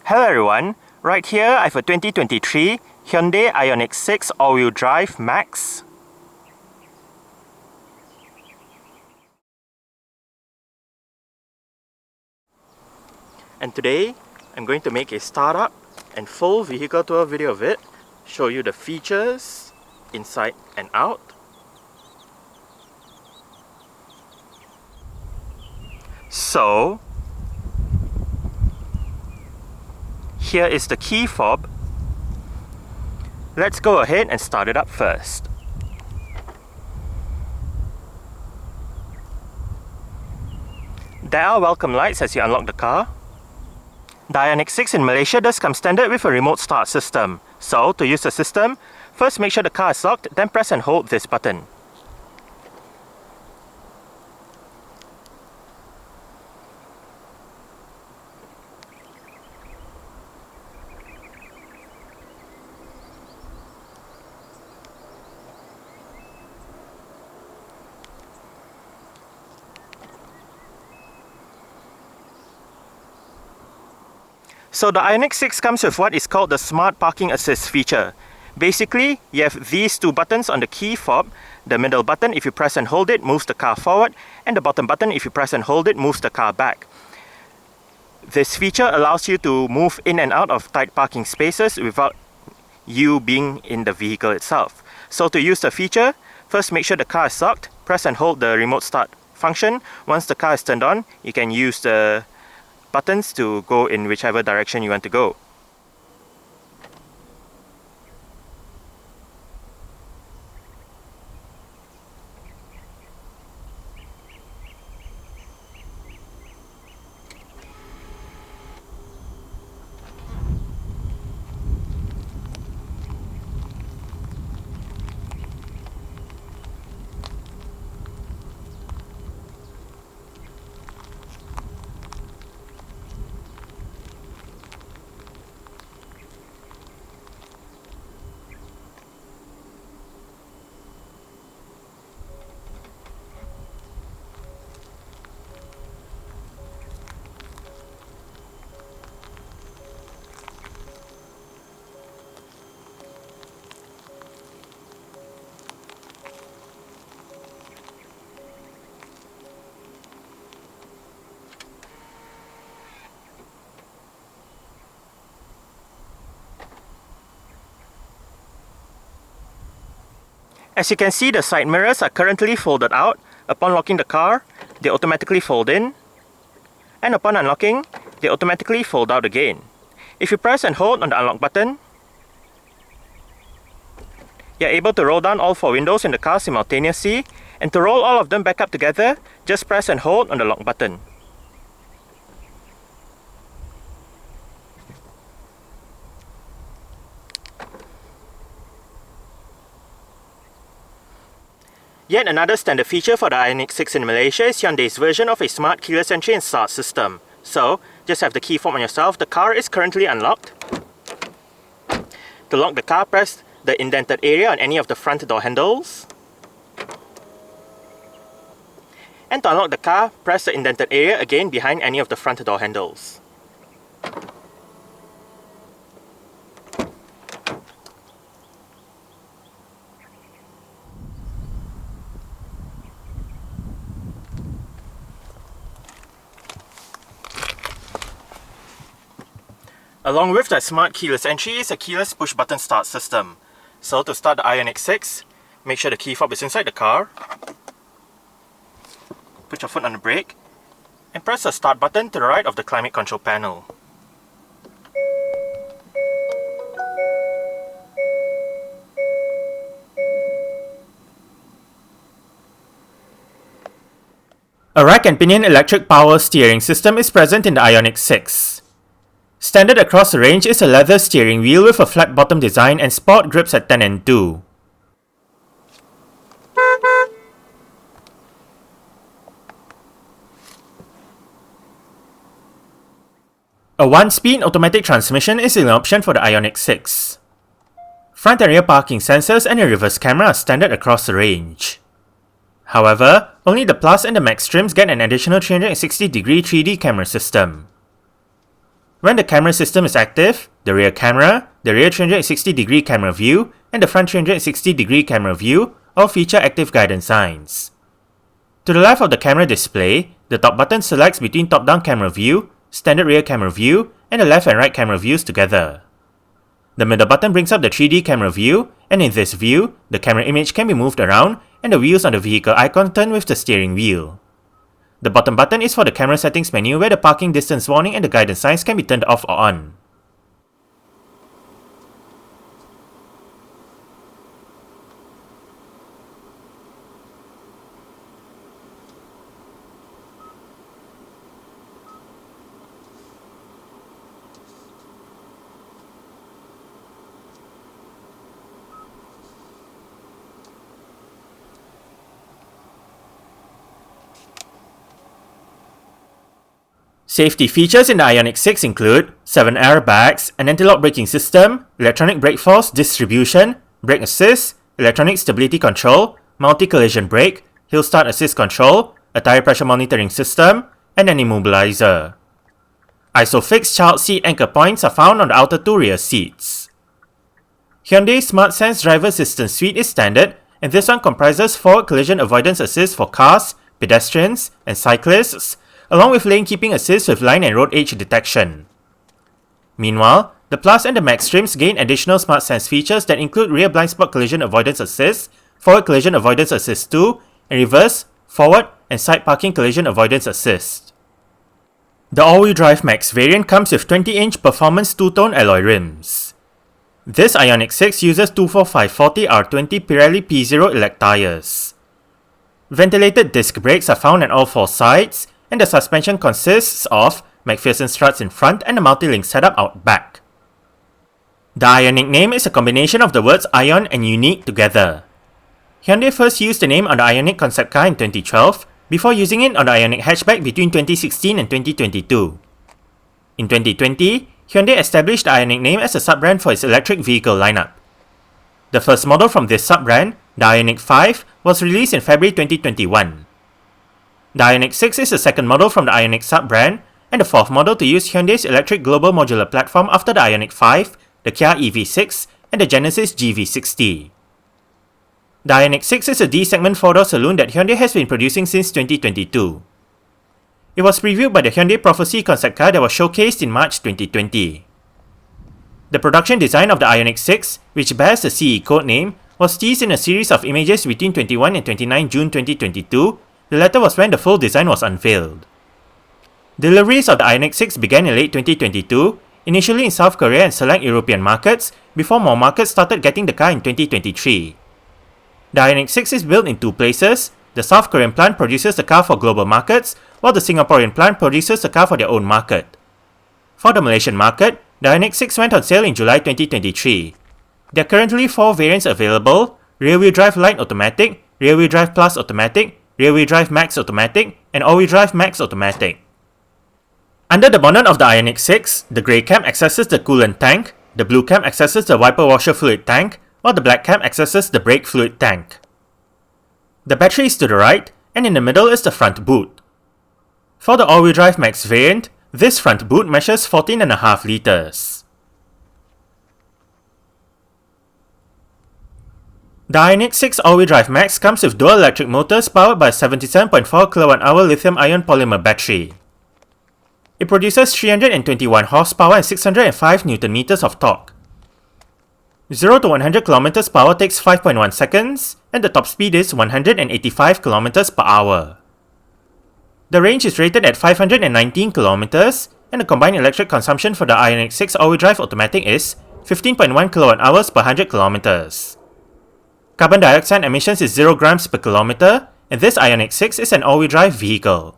Hello everyone, right here I have a 2023 Hyundai IONIQ 6 all-wheel drive Max. And today I'm going to make a startup and full vehicle tour video of it, show you the features inside and out. So here is the key fob. Let's go ahead and start it up first. There are welcome lights as you unlock the car. The IONIQ 6 in Malaysia does come standard with a remote start system. So to use the system, first make sure the car is locked, then press and hold this button. So the IONIQ 6 comes with what is called the Smart Parking Assist feature. Basically, you have these two buttons on the key fob. The middle button, if you press and hold it, moves the car forward, and the bottom button, if you press and hold it, moves the car back. This feature allows you to move in and out of tight parking spaces without you being in the vehicle itself. So to use the feature, first make sure the car is locked, press and hold the remote start function. Once the car is turned on, you can use the buttons to go in whichever direction you want to go. As you can see, the side mirrors are currently folded out. Upon locking the car, they automatically fold in. And upon unlocking, they automatically fold out again. If you press and hold on the unlock button, you're able to roll down all four windows in the car simultaneously. And to roll all of them back up together, just press and hold on the lock button. Yet another standard feature for the IONIQ 6 in Malaysia is Hyundai's version of a smart keyless entry and start system. So, just have the key fob on yourself. The car is currently unlocked. To lock the car, press the indented area on any of the front door handles. And to unlock the car, press the indented area again behind any of the front door handles. Along with the smart keyless entry is a keyless push button start system. So to start the IONIQ 6, make sure the key fob is inside the car. Put your foot on the brake and press the start button to the right of the climate control panel. A rack and pinion electric power steering system is present in the IONIQ 6. Standard across the range is a leather steering wheel with a flat bottom design and sport grips at 10 and 2. A 1-speed automatic transmission is an option for the IONIQ 6. Front and rear parking sensors and a reverse camera are standard across the range. However, only the Plus and the Max trims get an additional 360-degree 3D camera system. When the camera system is active, the rear camera, the rear 360-degree camera view, and the front 360-degree camera view all feature active guidance signs. To the left of the camera display, the top button selects between top-down camera view, standard rear camera view, and the left and right camera views together. The middle button brings up the 3D camera view, and in this view, the camera image can be moved around and the wheels on the vehicle icon turn with the steering wheel. The bottom button is for the camera settings menu where the parking distance warning and the guidance signs can be turned off or on. Safety features in the IONIQ 6 include 7 airbags, an anti-lock braking system, electronic brake force distribution, brake assist, electronic stability control, multi-collision brake, hill start assist control, a tire pressure monitoring system, and an immobilizer. ISOFIX child seat anchor points are found on the outer two rear seats. Hyundai's SmartSense driver assistance suite is standard, and this one comprises forward collision avoidance assist for cars, pedestrians, and cyclists, along with lane keeping assist with line and road edge detection. Meanwhile, the Plus and the Max trims gain additional SmartSense features that include rear blind spot collision avoidance assist, forward collision avoidance assist 2, and reverse, forward, and side parking collision avoidance assist. The all-wheel drive Max variant comes with 20-inch performance two-tone alloy rims. This IONIQ 6 uses 245/40 R20 Pirelli P0 elect tires. Ventilated disc brakes are found on all four sides, and the suspension consists of McPherson struts in front and a multi-link setup out back. The IONIQ name is a combination of the words ION and unique together. Hyundai first used the name on the IONIQ concept car in 2012, before using it on the IONIQ hatchback between 2016 and 2022. In 2020, Hyundai established the IONIQ name as a sub-brand for its electric vehicle lineup. The first model from this sub-brand, the IONIQ 5, was released in February 2021. The IONIQ 6 is the second model from the IONIQ sub-brand, and the fourth model to use Hyundai's electric global modular platform after the IONIQ 5, the Kia EV6, and the Genesis GV60. The IONIQ 6 is a D-segment 4-door saloon that Hyundai has been producing since 2022. It was previewed by the Hyundai Prophecy concept car that was showcased in March 2020. The production design of the IONIQ 6, which bears the CE code name, was teased in a series of images between 21 and 29 June 2022. The latter was when the full design was unveiled. Deliveries of the IONIQ 6 began in late 2022, initially in South Korea and select European markets, before more markets started getting the car in 2023. The IONIQ 6 is built in two places. The South Korean plant produces the car for global markets, while the Singaporean plant produces the car for their own market. For the Malaysian market, the IONIQ 6 went on sale in July 2023. There are currently 4 variants available: rear-wheel drive Lite automatic, rear-wheel drive Plus automatic, rear-wheel drive Max automatic, and all-wheel drive Max automatic. Under the bonnet of the IONIQ 6, the grey cap accesses the coolant tank, the blue cap accesses the wiper washer fluid tank, while the black cap accesses the brake fluid tank. The battery is to the right, and in the middle is the front boot. For the all-wheel drive Max variant, this front boot measures 14.5 liters. The IONIQ 6 all-wheel drive Max comes with dual electric motors powered by a 77.4 kWh lithium-ion polymer battery. It produces 321 horsepower and 605 Nm of torque. 0 to 100 km per hour takes 5.1 seconds, and the top speed is 185 km per hour. The range is rated at 519 km, and the combined electric consumption for the IONIQ 6 all-wheel drive automatic is 15.1 kWh per 100 km. Carbon dioxide emissions is 0 grams per kilometer, and this IONIQ 6 is an all-wheel drive vehicle.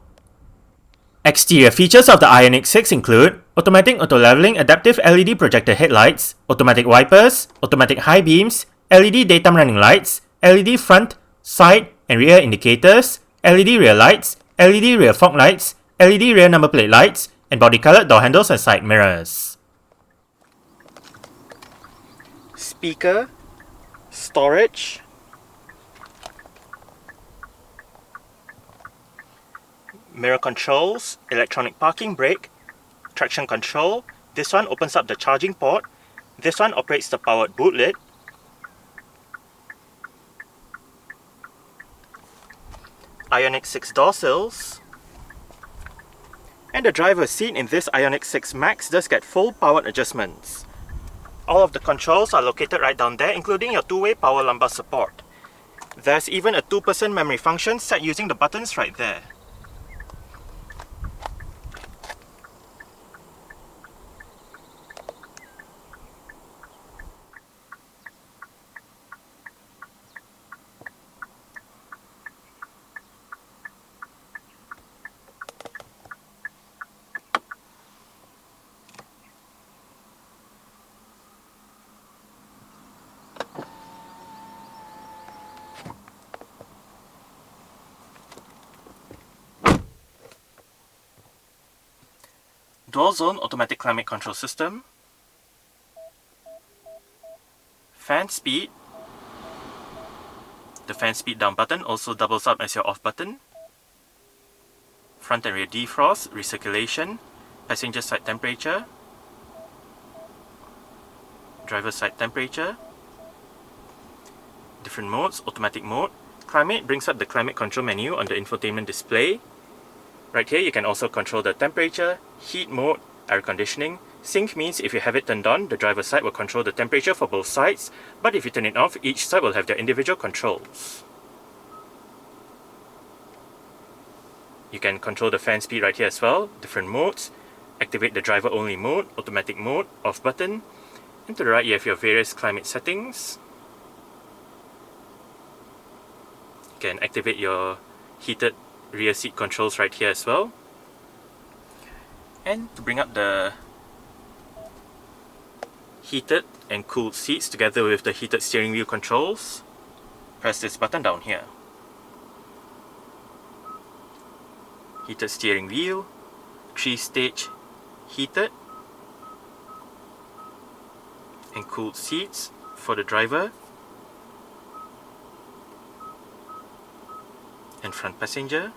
Exterior features of the IONIQ 6 include automatic auto-leveling adaptive LED projector headlights, automatic wipers, automatic high beams, LED daytime running lights, LED front, side, and rear indicators, LED rear lights, LED rear fog lights, LED rear number plate lights, and body-colored door handles and side mirrors. Speaker, storage, mirror controls, electronic parking brake, traction control. This one opens up the charging port. This one operates the powered boot lid. IONIQ 6 door sills. And the driver's seat in this IONIQ 6 Max does get full powered adjustments. All of the controls are located right down there, including your two-way power lumbar support. There's even a 2% memory function set using the buttons right there. Dual zone automatic climate control system, fan speed. The fan speed down button also doubles up as your off button. Front and rear defrost, recirculation, passenger side temperature, driver side temperature, different modes, automatic mode. Climate brings up the climate control menu on the infotainment display. Right here you can also control the temperature, heat mode, air conditioning. Sync means if you have it turned on, the driver's side will control the temperature for both sides, but if you turn it off, each side will have their individual controls. You can control the fan speed right here as well, different modes, activate the driver only mode, automatic mode, off button, and to the right you have your various climate settings. You can activate your heated rear seat controls right here as well. And to bring up the heated and cooled seats together with the heated steering wheel controls, press this button down here. Heated steering wheel, 3-stage heated and cooled seats for the driver and front passenger.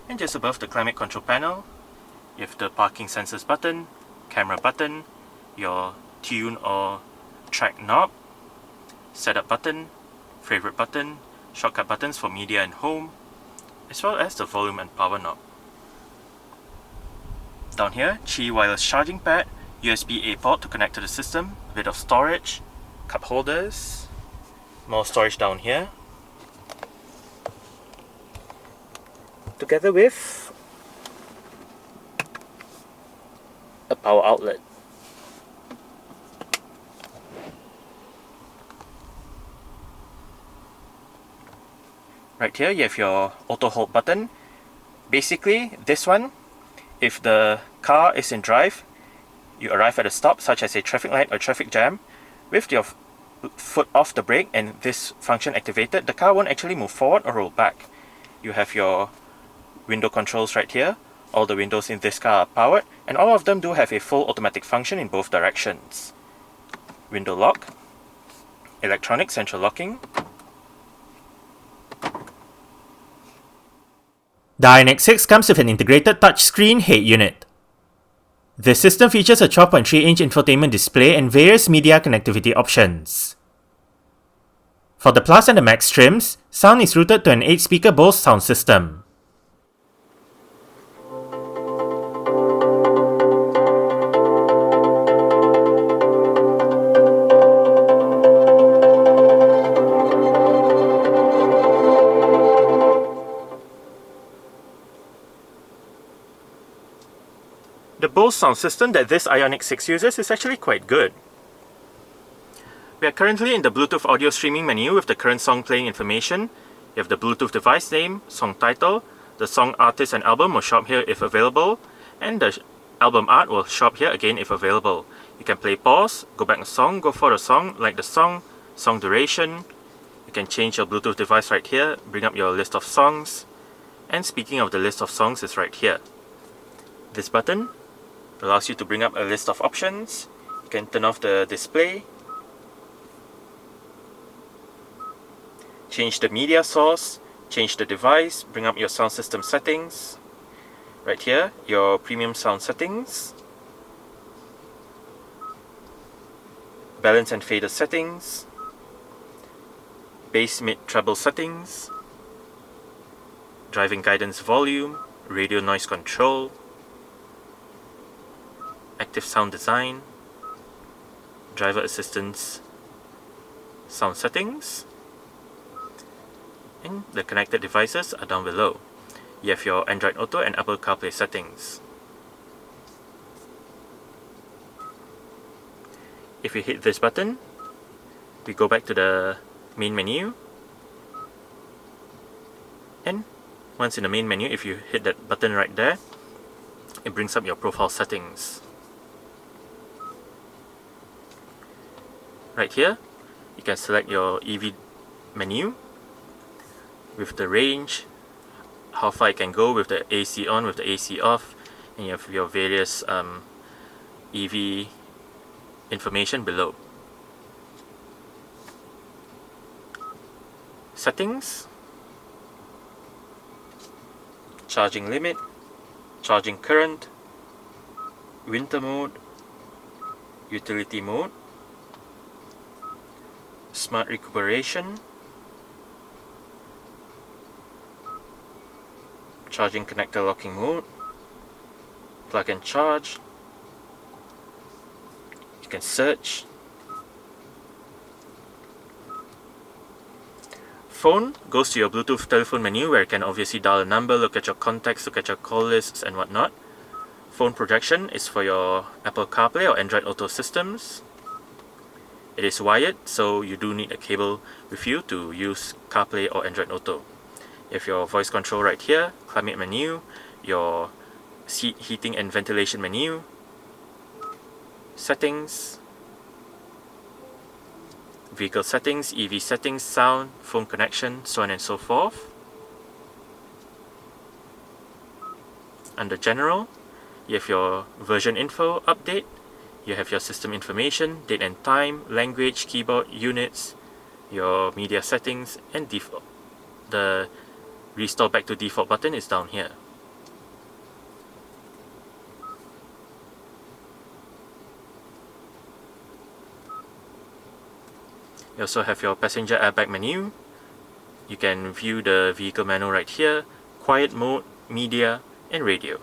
And just above the climate control panel, you have the parking sensors button, camera button, your tune or track knob, setup button, favorite button, shortcut buttons for media and home, as well as the volume and power knob. Down here, Qi wireless charging pad, USB-A port to connect to the system, a bit of storage, cup holders, more storage down here, together with a power outlet. Right here you have your auto hold button. Basically this one, if the car is in drive, you arrive at a stop such as a traffic light or traffic jam, with your foot off the brake and this function activated, the car won't actually move forward or roll back. You have your window controls right here. All the windows in this car are powered, and all of them do have a full automatic function in both directions. Window lock, electronic central locking. The IONIQ 6 comes with an integrated touchscreen head unit. The system features a 12.3-inch infotainment display and various media connectivity options. For the Plus and the Max trims, sound is routed to an 8-speaker Bose sound system. The Bose sound system that this IONIQ 6 uses is actually quite good. We are currently in the Bluetooth audio streaming menu with the current song playing information. You have the Bluetooth device name, song title, the song artist and album will show up here if available, and the album art will show up here again if available. You can play pause, go back a song, go for the song, like the song duration. You can change your Bluetooth device right here, bring up your list of songs, and speaking of the list of songs is right here. This button allows you to bring up a list of options. You can turn off the display, change the media source, change the device, bring up your sound system settings. Right here, your premium sound settings, balance and fader settings, bass mid treble settings, driving guidance volume, radio noise control, active sound design, driver assistance sound settings, and the connected devices are down below. You have your Android Auto and Apple CarPlay settings. If you hit this button, we go back to the main menu, and once in the main menu, if you hit that button right there, it brings up your profile settings. Right here, you can select your EV menu with the range, how far it can go with the AC on, with the AC off, and you have your various EV information below. Settings, charging limit, charging current, winter mode, utility mode, smart recuperation, charging connector locking mode, plug and charge. You can search. Phone goes to your Bluetooth telephone menu, where you can obviously dial a number, look at your contacts, look at your call lists and whatnot. Phone projection is for your Apple CarPlay or Android Auto systems. It is wired, so you do need a cable with you to use CarPlay or Android Auto. You have your voice control right here, climate menu, your seat heating and ventilation menu, settings, vehicle settings, EV settings, sound, phone connection, so on and so forth. Under general, you have your version info update, you have your system information, date and time, language, keyboard, units, your media settings, and default. The restore back to default button is down here. You also have your passenger airbag menu. You can view the vehicle manual right here, quiet mode, media, and radio.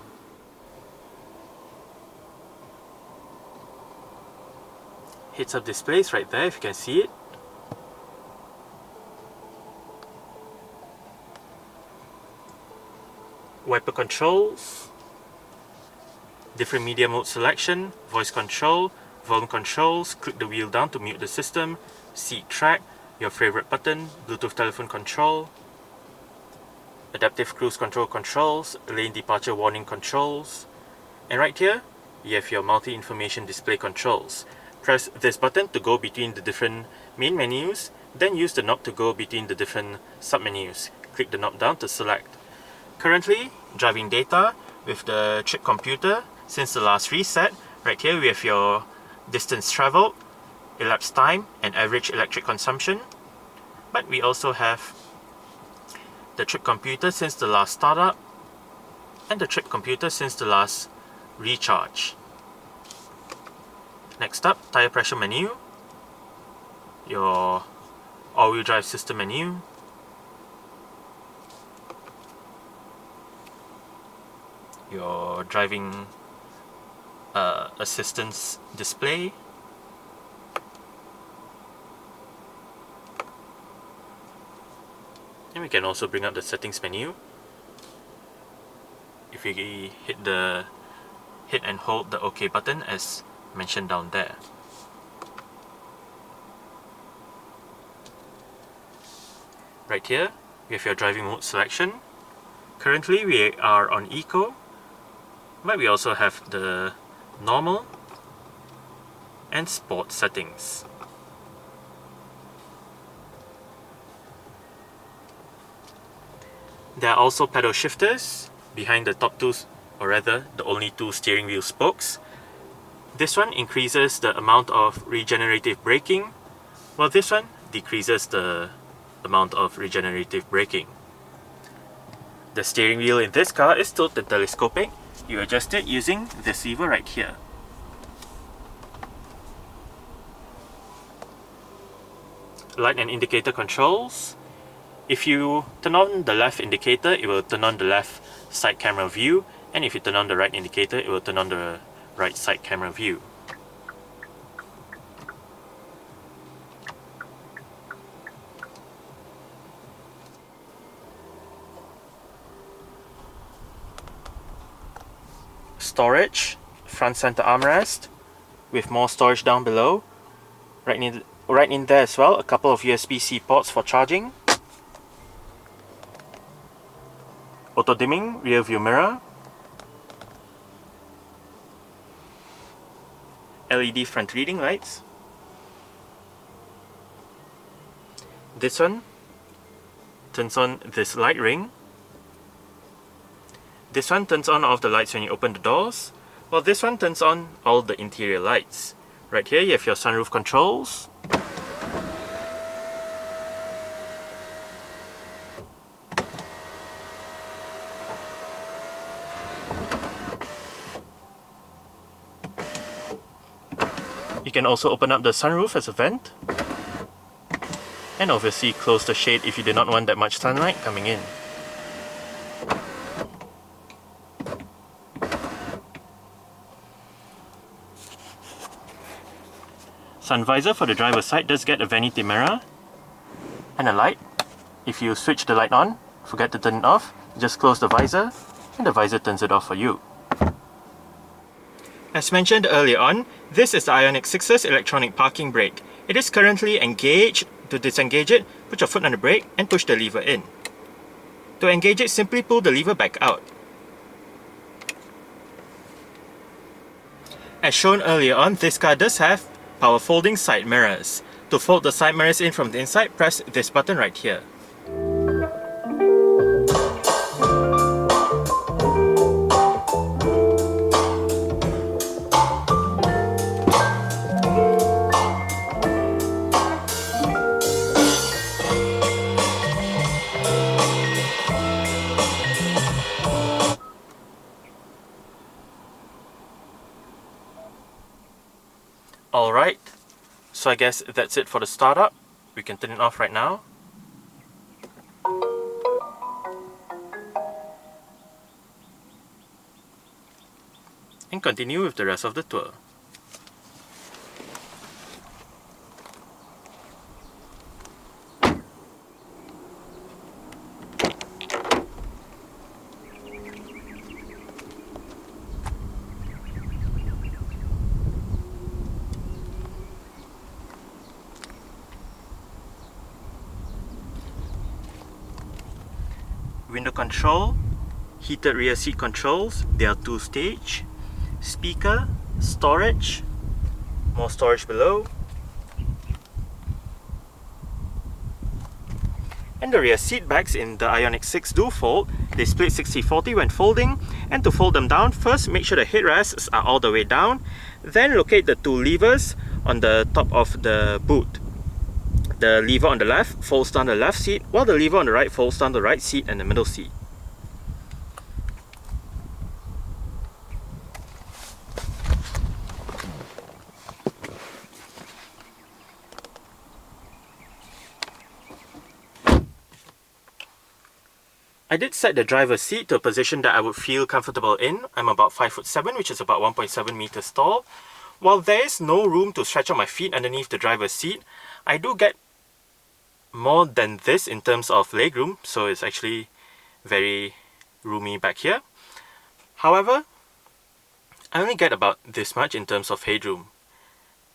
Heads-up displays right there if you can see it. Wiper controls, different media mode selection, voice control, volume controls, click the wheel down to mute the system, seat track, your favorite button, Bluetooth telephone control, adaptive cruise control controls, lane departure warning controls, and right here you have your multi-information display controls. Press this button to go between the different main menus, then use the knob to go between the different sub-menus. Click the knob down to select. Currently, driving data with the trip computer since the last reset. Right here we have your distance traveled, elapsed time, and average electric consumption. But we also have the trip computer since the last startup and the trip computer since the last recharge. Next up, tire pressure menu, your all-wheel drive system menu, your driving assistance display, and we can also bring up the settings menu. If we hit and hold the OK button as mentioned down there. Right here we have your driving mode selection. Currently we are on Eco, but we also have the normal and sport settings. There are also pedal shifters behind the top two, or rather the only two steering wheel spokes. This one increases the amount of regenerative braking, while this one decreases the amount of regenerative braking. The steering wheel in this car is tilted telescopic. You adjust it using this lever right here. Light and indicator controls. If you turn on the left indicator, it will turn on the left side camera view, and if you turn on the right indicator, it will turn on the right side camera view. Storage, front center armrest with more storage down below. Right in there as well, a couple of USB-C ports for charging. Auto dimming rear view mirror. LED front reading lights. This one turns on this light ring. This one turns on all of the lights when you open the doors, while this one turns on all the interior lights. Right here you have your sunroof controls. You can also open up the sunroof as a vent, and obviously close the shade if you do not want that much sunlight coming in. Sun visor for the driver's side does get a vanity mirror and a light. If you switch the light on, forget to turn it off, just close the visor and the visor turns it off for you. As mentioned earlier on, this is the IONIQ 6's electronic parking brake. It is currently engaged. To disengage it, put your foot on the brake and push the lever in. To engage it, simply pull the lever back out. As shown earlier on, this car does have power folding side mirrors. To fold the side mirrors in from the inside, press this button right here. Alright, so I guess that's it for the startup. We can turn it off right now. And continue with the rest of the tour. Window control, heated rear seat controls, they are two-stage. Speaker, storage, more storage below. And the rear seat backs in the IONIQ 6 do fold. They split 60-40 when folding, and to fold them down, first make sure the headrests are all the way down, then locate the two levers on the top of the boot. The lever on the left folds down the left seat, while the lever on the right folds down the right seat and the middle seat. I did set the driver's seat to a position that I would feel comfortable in. I'm about 5'7", which is about 1.7 meters tall. While there is no room to stretch out my feet underneath the driver's seat, I do get more than this in terms of legroom, so it's actually very roomy back here. However, I only get about this much in terms of headroom.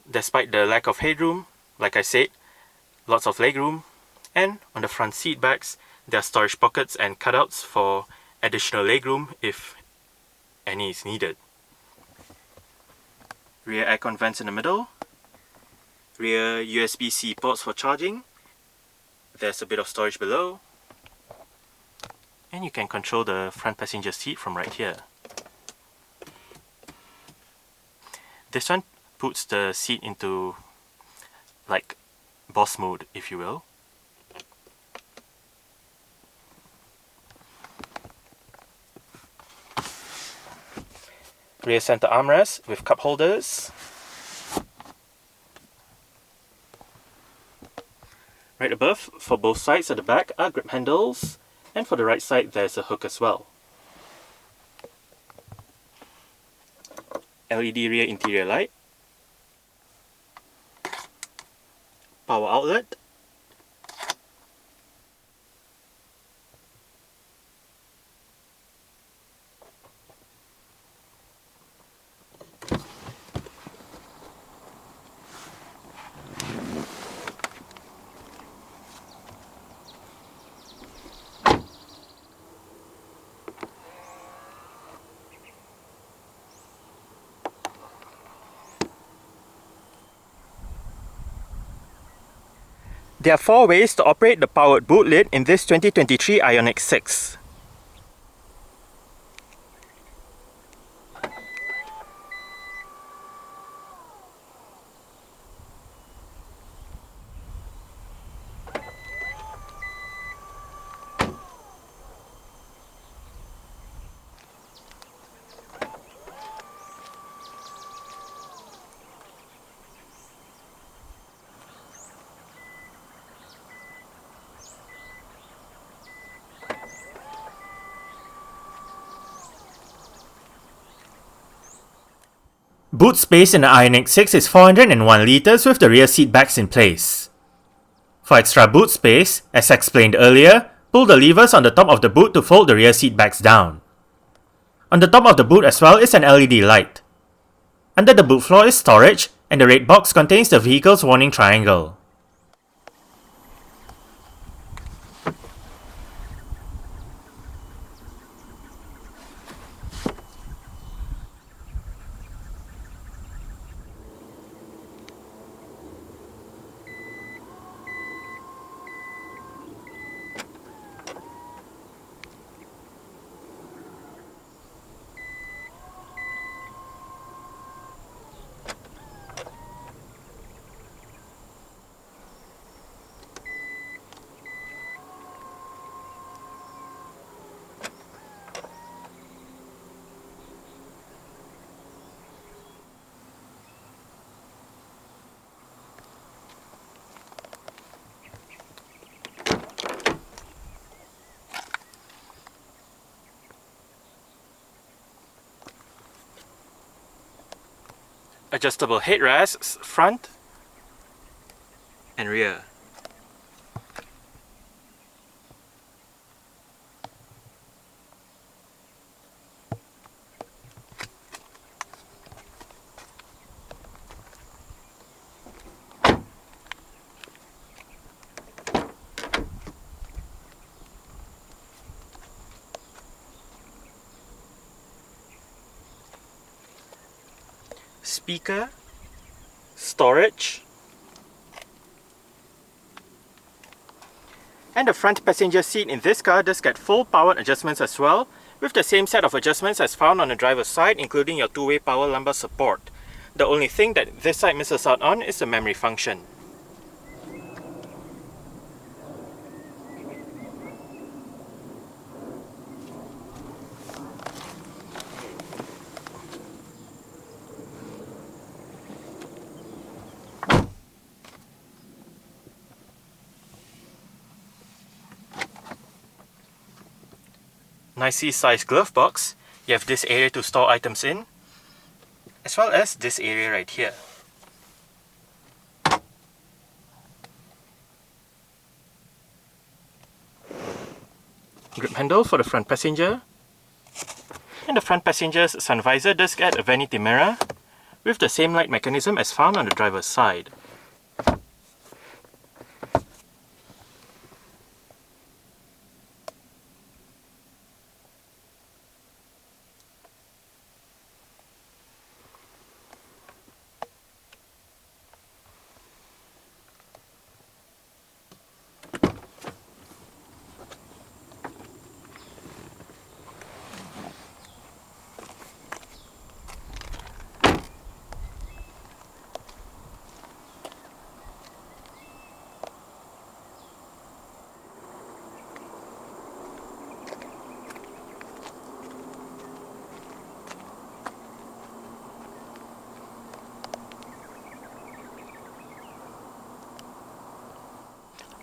Despite the lack of headroom, like I said, lots of legroom, and on the front seat backs, there are storage pockets and cutouts for additional legroom if any is needed. Rear aircon vents in the middle, rear USB-C ports for charging. There's a bit of storage below, and you can control the front passenger seat from right here. This one puts the seat into like boss mode, if you will. rear center armrest with cup holders. Right above, for both sides at the back, are grip handles, and for the right side there's a hook as well. LED rear interior light, power outlet, There are 4 ways to operate the powered boot lid in this 2023 IONIQ 6. Boot space in the IONIQ 6 is 401 litres with the rear seat backs in place. For extra boot space, as explained earlier, pull the levers on the top of the boot to fold the rear seat backs down. On the top of the boot as well is an LED light. Under the boot floor is storage, and the red box contains the vehicle's warning triangle. Adjustable headrests, front and rear. Speaker, storage, and the front passenger seat in this car does get full powered adjustments as well, with the same set of adjustments as found on the driver's side, including your two-way power lumbar support. The only thing that this side misses out on is the memory function. Nicely sized glove box. You have this area to store items in, as well as this area right here. Grip handle for the front passenger. And the front passenger's sun visor does get a vanity mirror with the same light mechanism as found on the driver's side.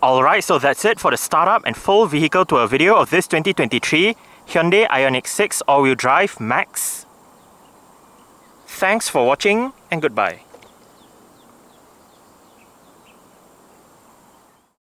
Alright, so that's it for the startup and full vehicle tour video of this 2023 Hyundai IONIQ 6 all-wheel drive Max. Thanks for watching and goodbye.